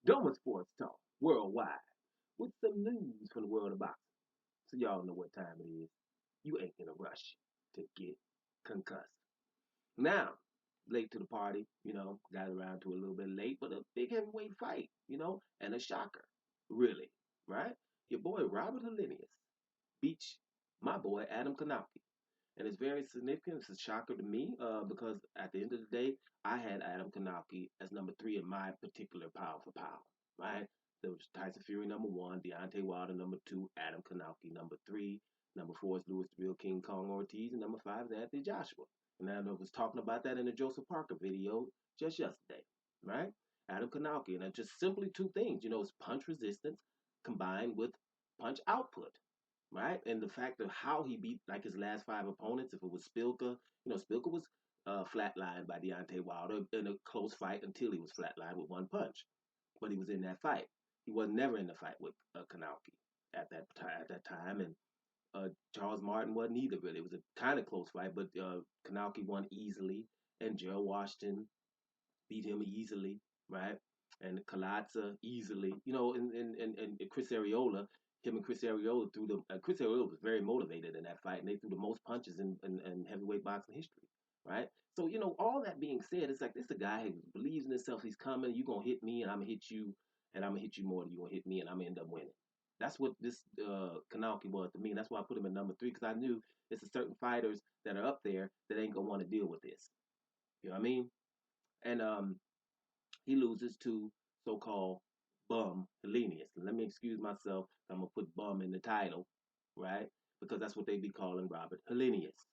Doma Sports Talk worldwide with some news from the world of boxing. So y'all know what time it is. You ain't in a rush to get concussed. Now, late to the party, got around to a little bit late, but a big heavyweight fight, and a shocker, really, right? Your boy Robert Helenius beats my boy Adam Kownacki. And it's very significant. It's a shocker to me because at the end of the day, I had Adam Kownacki as number three in my particular pound for pound, right? There was Tyson Fury number one, Deontay Wilder number two, Adam Kownacki number three, number four is Louis the Real King Kong Ortiz, and number five is Anthony Joshua. And I was talking about that in the Joseph Parker video just yesterday, right? Adam Kownacki, and it's just simply two things, it's punch resistance combined with punch output, right? And the fact of how he beat like his last five opponents, if it was Spilka, Spilka was flatlined by Deontay Wilder in a close fight until he was flatlined with one punch. But he was in that fight. He was never in the fight with Kownacki at that time, and Charles Martin wasn't either. Really, it was a kind of close fight, but Kownacki won easily, and Gerald Washington beat him easily, right? And Kalatza easily, and Chris Arreola, him and Chris Arreola threw the. Chris Arreola was very motivated in that fight, and they threw the most punches in heavyweight boxing history, right? So all that being said, it's like this is a guy who believes in himself. He's coming. You gonna hit me, and I'm gonna hit you, and I'm gonna hit you more than you gonna hit me, and I'm gonna end up winning. That's what this Kownacki was to me. And that's why I put him in number three because I knew it's a certain fighters that are up there that ain't gonna want to deal with this. You know what I mean? And he loses to so-called bum Helenius. And let me excuse myself. I'm gonna put bum in the title, right? Because that's what they be calling Robert Helenius.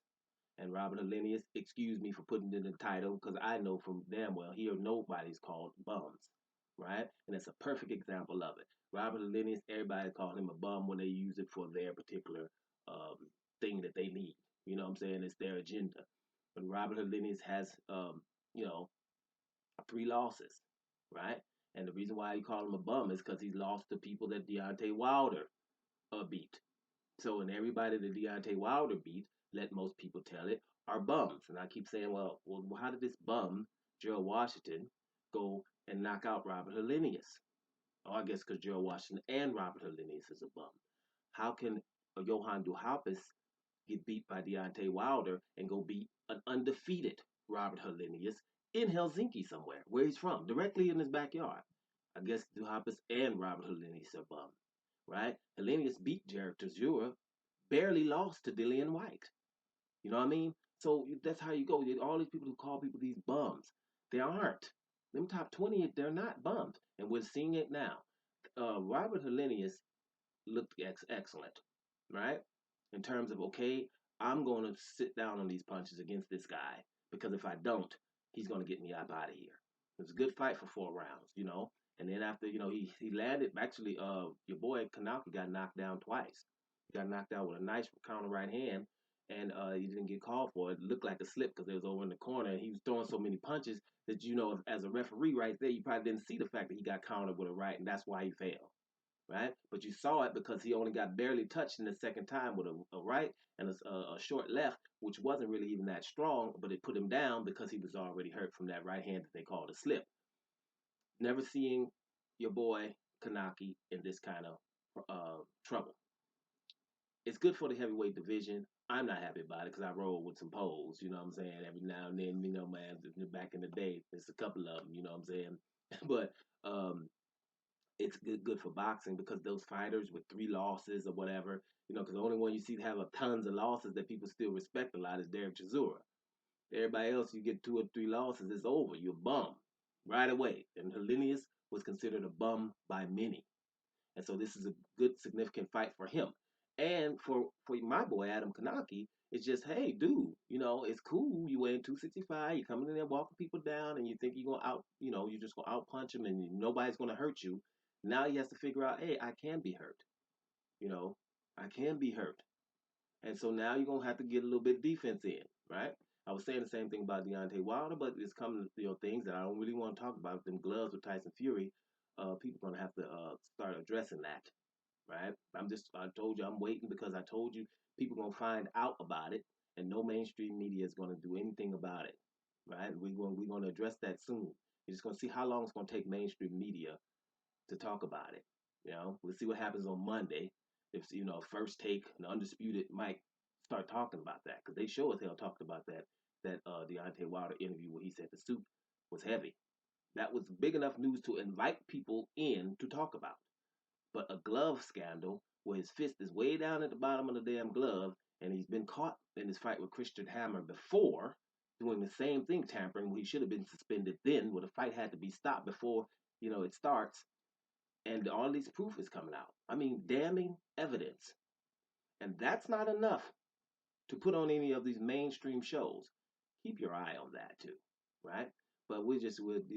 And Robert Helenius, excuse me for putting it in the title, because I know from damn well here nobody's called bums, right? And it's a perfect example of it. Robert Helenius, everybody calls him a bum when they use it for their particular um, thing that they need. You know what I'm saying? It's their agenda. But Robert Helenius has, you know, three losses, right? And the reason why you call him a bum is because he's lost to people that Deontay Wilder beat. So, and everybody that Deontay Wilder beat, let most people tell it, are bums. And I keep saying, well, how did this bum, Gerald Washington, go and knock out Robert Helenius? Oh, I guess because Gerald Washington and Robert Helenius is a bum. How can Johan Duhaupas get beat by Deontay Wilder and go beat an undefeated Robert Helenius in Helsinki somewhere, where he's from, directly in his backyard? I guess Duhaupas and Robert Helenius are bum, right? Helenius beat Jared Tazura, barely lost to Dillian White. You know what I mean? So that's how you go. All these people who call people these bums, they aren't. Them top 20, they're not bums. And we're seeing it now. Robert Helenius looked excellent, right? In terms of, okay, I'm going to sit down on these punches against this guy because if I don't, he's going to get me up out of here. It was a good fight for 4 rounds. And then after, he landed, actually, your boy Kownacki got knocked down twice. He got knocked out with a nice counter right hand, and he didn't get called for it. It looked like a slip because it was over in the corner, and he was throwing so many punches that, as a referee right there, you probably didn't see the fact that he got countered with a right, and that's why he failed, right? But you saw it because he only got barely touched in the second time with a right and a short left, which wasn't really even that strong, but it put him down because he was already hurt from that right hand that they called a slip. Never seeing your boy Kownacki in this kind of trouble. It's good for the heavyweight division. I'm not happy about it because I roll with some poles, you know what I'm saying? Every now and then, man, back in the day, there's a couple of them, you know what I'm saying? But it's good for boxing because those fighters with three losses or whatever, because the only one you see have tons of losses that people still respect a lot is Derek Chisora. Everybody else, you get two or three losses, it's over. You're a bum right away. And Helenius was considered a bum by many. And so this is a good, significant fight for him. And for my boy, Adam Kownacki, it's just, hey, dude, it's cool. You weigh 265, you're coming in there walking people down, and you think you're going to you're just going to out punch him and nobody's going to hurt you. Now he has to figure out, hey, I can be hurt. I can be hurt. And so now you're going to have to get a little bit of defense in, right? I was saying the same thing about Deontay Wilder, but it's coming to things that I don't really want to talk about. Them gloves with Tyson Fury, people are going to have to start addressing that, right? I told you I'm waiting because I told you people are going to find out about it, and no mainstream media is going to do anything about it, right? We're going to address that soon. You're just going to see how long it's going to take mainstream media to talk about it. We'll see what happens on Monday. If First Take and Undisputed might start talking about that because they show as hell talked about that Deontay Wilder interview where he said the suit was heavy. That was big enough news to invite people in to talk about. But a glove scandal where his fist is way down at the bottom of the damn glove, and he's been caught in his fight with Christian Hammer before doing the same thing, tampering, where he should have been suspended then, where the fight had to be stopped before it starts, and all this proof is coming out. I mean, damning evidence, and that's not enough to put on any of these mainstream shows. Keep your eye on that too, right? But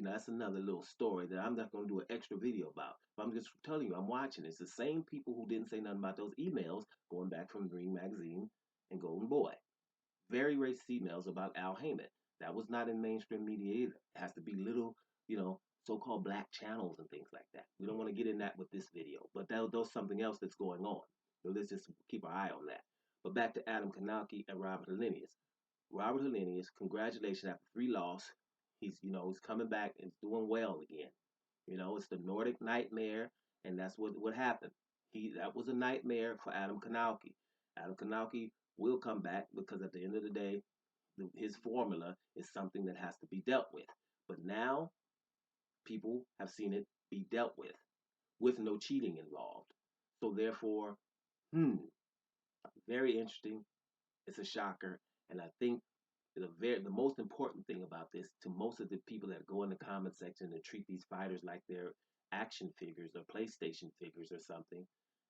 that's another little story that I'm not going to do an extra video about. But I'm just telling you, I'm watching. It's the same people who didn't say nothing about those emails going back from Green Magazine and Golden Boy. Very racist emails about Al Heyman. That was not in mainstream media either. It has to be little, so-called black channels and things like that. We don't want to get in that with this video, but that's something else that's going on. So let's just keep our eye on that. But back to Adam Kownacki and Robert Helenius. Robert Helenius, congratulations after 3 losses. He's coming back and doing well again. It's the Nordic nightmare, and that's what happened. That was a nightmare for Adam Kownacki. Adam Kownacki will come back because at the end of the day, his formula is something that has to be dealt with. But now people have seen it be dealt with no cheating involved. So therefore, very interesting. It's a shocker, and I think the most important thing about this to most of the people that go in the comment section and treat these fighters like they're action figures or PlayStation figures or something,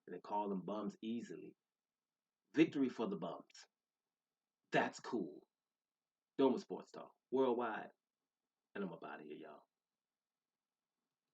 and they call them bums easily. Victory for the bums. That's cool. Doma Sports Talk worldwide, and I'm up out of here, y'all.